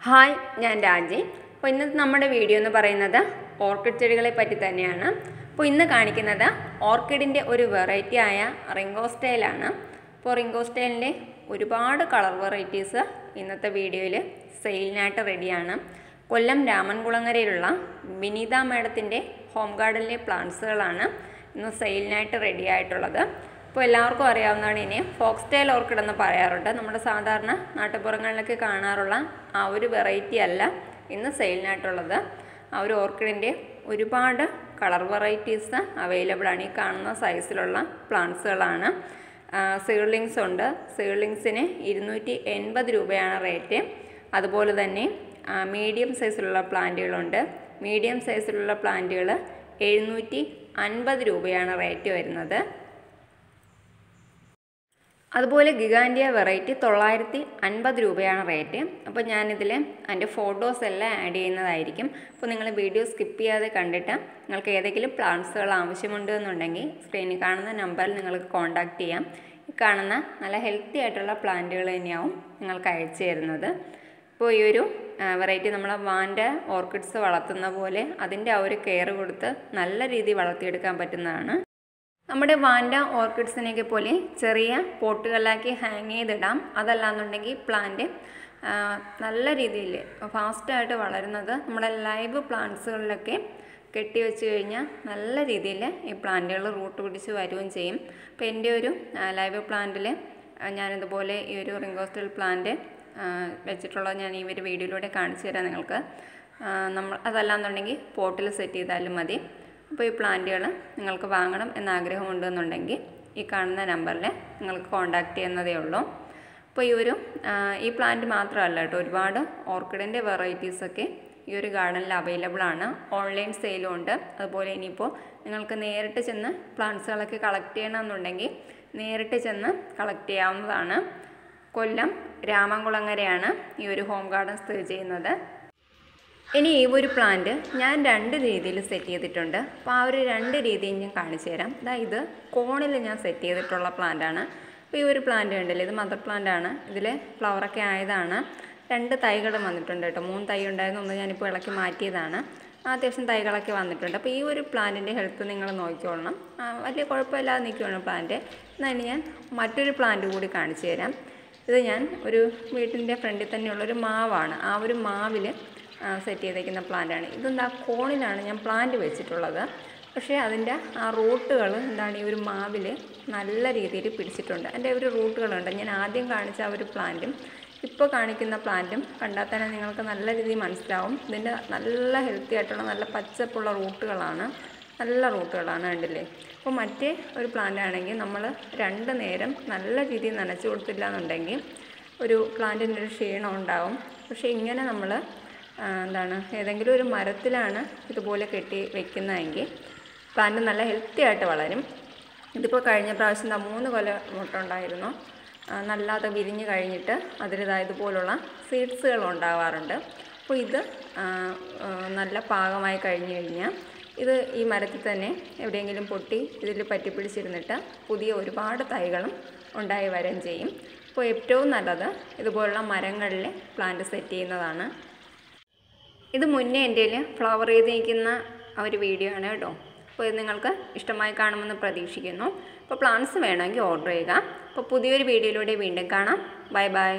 Hi, ഞാൻ രാജി. അപ്പോൾ ഇന്നത്തെ നമ്മുടെ വീഡിയോ എന്ന് പറയുന്നത് ഓർക്കിഡ് ചെടികളെ പറ്റി തന്നെയാണ്. അപ്പോൾ ഇന്ന് കാണിക്കുന്നത് ഓർക്കിഡിൻ്റെ ഒരു വെറൈറ്റി ആയ റിംഗോസ്റ്റൈലാണ്. അപ്പോൾ റിംഗോസ്റ്റൈലിൻ്റെ ഒരുപാട് കളർ വെറൈറ്റീസ് ഇന്നത്തെ വീഡിയോയിൽ സെയിലിനായിട്ട് റെഡിയാണ്. കൊല്ലം രാമൻകുളങ്ങരയിലുള്ള വിനീത മാഡത്തിൻ്റെ ഹോം ഗാർഡനിലെ പ്ലാന്റ്സുകളാണ് ഇന്ന് സെയിലിനായിട്ട് റെഡി ആയിട്ടുള്ളത്. ഇപ്പോൾ എല്ലാവർക്കും അറിയാവുന്നതാണ്, ഇനി ഫോക്സ്റ്റൈൽ ഓർക്കിഡ് എന്ന് പറയാറുണ്ട്. നമ്മുടെ സാധാരണ നാട്ടുപുറങ്ങളിലൊക്കെ കാണാറുള്ള ആ ഒരു വെറൈറ്റി അല്ല ഇന്ന് സെയിലിനായിട്ടുള്ളത്. ആ ഒരു ഓർക്കിഡിൻ്റെ ഒരുപാട് കളർ വെറൈറ്റീസ് അവൈലബിൾ ആണ്. ഈ കാണുന്ന സൈസിലുള്ള പ്ലാന്റ്സുകളാണ്. സീഡ്ലിങ്സ് ഉണ്ട്. സീഡ്ലിങ്സിന് 280 രൂപയാണ് റേറ്റ്. അതുപോലെ തന്നെ മീഡിയം സൈസിലുള്ള പ്ലാന്റുകളുണ്ട്. മീഡിയം സൈസിലുള്ള പ്ലാന്റുകൾ 750 രൂപയാണ് റേറ്റ് വരുന്നത്. അതുപോലെ ഗിഗാൻഡിയ വെറൈറ്റി 950 രൂപയാണ് റേറ്റ്. അപ്പോൾ ഞാനിതിൽ അതിൻ്റെ ഫോട്ടോസ് എല്ലാം ആഡ് ചെയ്യുന്നതായിരിക്കും. അപ്പോൾ നിങ്ങൾ വീഡിയോ സ്കിപ്പ് ചെയ്യാതെ കണ്ടിട്ട് നിങ്ങൾക്ക് ഏതെങ്കിലും പ്ലാന്റ്സുകൾ ആവശ്യമുണ്ട് എന്നുണ്ടെങ്കിൽ സ്ക്രീനിൽ കാണുന്ന നമ്പറിൽ നിങ്ങൾക്ക് കോൺടാക്റ്റ് ചെയ്യാം. ഈ കാണുന്ന നല്ല ഹെൽത്തി ആയിട്ടുള്ള പ്ലാന്റുകൾ തന്നെയാവും നിങ്ങൾക്ക് അയച്ചു തരുന്നത്. ഇപ്പോൾ ഈ ഒരു വെറൈറ്റി നമ്മൾ വാൻ്റെ ഓർക്കിഡ്സ് വളർത്തുന്ന പോലെ അതിൻ്റെ ആ ഒരു കെയർ കൊടുത്ത് നല്ല രീതിയിൽ വളർത്തിയെടുക്കാൻ പറ്റുന്നതാണ്. നമ്മുടെ വാൻഡ ഓർക്കിഡ്സിനെയൊക്കെ പോലെ ചെറിയ പോട്ടുകളിലാക്കി ഹാങ് ചെയ്തിടാം. അതല്ലാന്നുണ്ടെങ്കിൽ പ്ലാന്റ് നല്ല രീതിയിൽ ഫാസ്റ്റായിട്ട് വളരുന്നത് നമ്മുടെ ലൈവ് പ്ലാന്റ്സുകളിലൊക്കെ കെട്ടി വെച്ച് കഴിഞ്ഞാൽ നല്ല രീതിയിൽ ഈ പ്ലാന്റുകൾ റൂട്ട് പിടിച്ച് വരികയും ചെയ്യും. അപ്പോൾ എൻ്റെ ഒരു ലൈവ് പ്ലാന്റിൽ ഞാനിതുപോലെ ഈ ഒരു റിംഗോസ്റ്റൈൽ പ്ലാന്റ് വെച്ചിട്ടുള്ളത് ഞാൻ ഈ ഒരു വീഡിയോയിലൂടെ കാണിച്ചു തരാം നിങ്ങൾക്ക്. അതല്ലാന്നുണ്ടെങ്കിൽ പോട്ടിൽ സെറ്റ് ചെയ്താലും മതി. അപ്പോൾ ഈ പ്ലാന്റുകൾ നിങ്ങൾക്ക് വാങ്ങണം എന്നാഗ്രഹമുണ്ടെന്നുണ്ടെങ്കിൽ ഈ കാണുന്ന നമ്പറിൽ നിങ്ങൾക്ക് കോൺടാക്റ്റ് ചെയ്യുന്നതേ ഉള്ളൂ. അപ്പോൾ ഈ പ്ലാന്റ് മാത്രമല്ല കേട്ടോ, ഒരുപാട് ഓർക്കിഡിൻ്റെ വെറൈറ്റീസൊക്കെ ഈ ഒരു ഗാർഡനിൽ അവൈലബിൾ ആണ്. ഓൺലൈൻ സെയിലും ഉണ്ട്. അതുപോലെ ഇനിയിപ്പോൾ നിങ്ങൾക്ക് നേരിട്ട് ചെന്ന് പ്ലാന്റ്സുകളൊക്കെ കളക്ട് ചെയ്യണമെന്നുണ്ടെങ്കിൽ നേരിട്ട് ചെന്ന് കളക്ട് ചെയ്യാവുന്നതാണ്. കൊല്ലം രാമൻകുളങ്ങരയാണ് ഈ ഒരു ഹോം ഗാർഡൻ സ്ഥിതി ചെയ്യുന്നത്. ഇനി ഈ ഒരു പ്ലാന്റ് ഞാൻ 2 രീതിയിൽ സെറ്റ് ചെയ്തിട്ടുണ്ട്. അപ്പോൾ ആ ഒരു 2 രീതിയും ഞാൻ കാണിച്ചു തരാം. ഇത് കോണിൽ ഞാൻ സെറ്റ് ചെയ്തിട്ടുള്ള പ്ലാന്റാണ്. അപ്പോൾ ഈ ഒരു പ്ലാന്റ് കണ്ടില്ലേ, ഇത് മദർ പ്ലാന്റ് ആണ്. ഇതിൽ ഫ്ലവറൊക്കെ ആയതാണ്. 2 തൈകളും വന്നിട്ടുണ്ട് കേട്ടോ. 3 തൈ ഉണ്ടായിരുന്നു, ഒന്ന് ഞാനിപ്പോൾ ഇളക്കി മാറ്റിയതാണ്. അത്യാവശ്യം തൈകളൊക്കെ വന്നിട്ടുണ്ട്. അപ്പോൾ ഈ ഒരു പ്ലാന്റിൻ്റെ ഹെൽത്ത് നിങ്ങൾ നോക്കിക്കൊള്ളണം. വലിയ കുഴപ്പമില്ലാതെ നിൽക്കുകയാണ് പ്ലാന്റ്. എന്നാൽ ഞാൻ മറ്റൊരു പ്ലാന്റ് കൂടി കാണിച്ചു തരാം. ഇത് ഞാൻ ഒരു വീട്ടിൻ്റെ ഫ്രണ്ടിൽ തന്നെയുള്ളൊരു മാവാണ്. ആ ഒരു മാവിൽ സെറ്റ് ചെയ്തേക്കുന്ന പ്ലാന്റാണ്. ഇതെന്താ കോണിലാണ് ഞാൻ പ്ലാന്റ് വെച്ചിട്ടുള്ളത്. പക്ഷേ അതിൻ്റെ ആ റൂട്ടുകൾ എന്താണ് ഈ ഒരു മാവിൽ നല്ല രീതിയിൽ പിടിച്ചിട്ടുണ്ട്. അതിൻ്റെ ഒരു റൂട്ടുകളുണ്ട്. ഞാൻ ആദ്യം കാണിച്ച ആ ഒരു പ്ലാന്റും ഇപ്പോൾ കാണിക്കുന്ന പ്ലാന്റും കണ്ടാൽ തന്നെ നിങ്ങൾക്ക് നല്ല രീതിയിൽ മനസ്സിലാവും. ഇതിൻ്റെ നല്ല ഹെൽത്തി ആയിട്ടുള്ള നല്ല പച്ചപ്പുള്ള റൂട്ടുകളാണ്. നല്ല റൂട്ടുകളാണ്, കണ്ടില്ലേ. അപ്പോൾ മറ്റേ ഒരു പ്ലാന്റ് ആണെങ്കിൽ നമ്മൾ 2 നേരം നല്ല രീതിയിൽ നനച്ചു കൊടുത്തില്ല എന്നുണ്ടെങ്കിൽ ഒരു പ്ലാന്റിൻ്റെ ഒരു ക്ഷീണം ഉണ്ടാവും. പക്ഷേ ഇങ്ങനെ നമ്മൾ ഏതെങ്കിലും ഒരു മരത്തിലാണ് ഇതുപോലെ കെട്ടി വെക്കുന്നതെങ്കിൽ പ്ലാന്റ് നല്ല ഹെൽത്തി ആയിട്ട് വളരും. ഇതിപ്പോൾ കഴിഞ്ഞ പ്രാവശ്യം 3 കൊല മുട്ടുണ്ടായിരുന്നു. നല്ലാതെ വിരിഞ്ഞ് കഴിഞ്ഞിട്ട് അതിലിതായതുപോലുള്ള സീഡ്സുകൾ ഉണ്ടാവാറുണ്ട്. അപ്പോൾ ഇത് നല്ല പാകമായി കഴിഞ്ഞ് കഴിഞ്ഞാൽ ഇത് ഈ മരത്തിൽ തന്നെ എവിടെയെങ്കിലും പൊട്ടി ഇതിൽ പറ്റിപ്പിടിച്ചിരുന്നിട്ട് പുതിയ ഒരുപാട് തൈകളും ഉണ്ടായി വരികയും ചെയ്യും. അപ്പോൾ ഏറ്റവും നല്ലത് ഇതുപോലുള്ള മരങ്ങളിൽ പ്ലാന്റ് സെറ്റ് ചെയ്യുന്നതാണ്. ഇത് മുന്നേ എൻ്റെ ഫ്ലവർ ചെയ്തിരിക്കുന്ന ഒരു വീഡിയോ ആണ് കേട്ടോ. അപ്പോൾ ഇത് നിങ്ങൾക്ക് ഇഷ്ടമായി കാണുമെന്ന് പ്രതീക്ഷിക്കുന്നു. അപ്പോൾ പ്ലാന്റ്സ് വേണമെങ്കിൽ ഓർഡർ ചെയ്യുക. അപ്പോൾ പുതിയൊരു വീഡിയോയിലൂടെ വീണ്ടും കാണാം. Bye bye.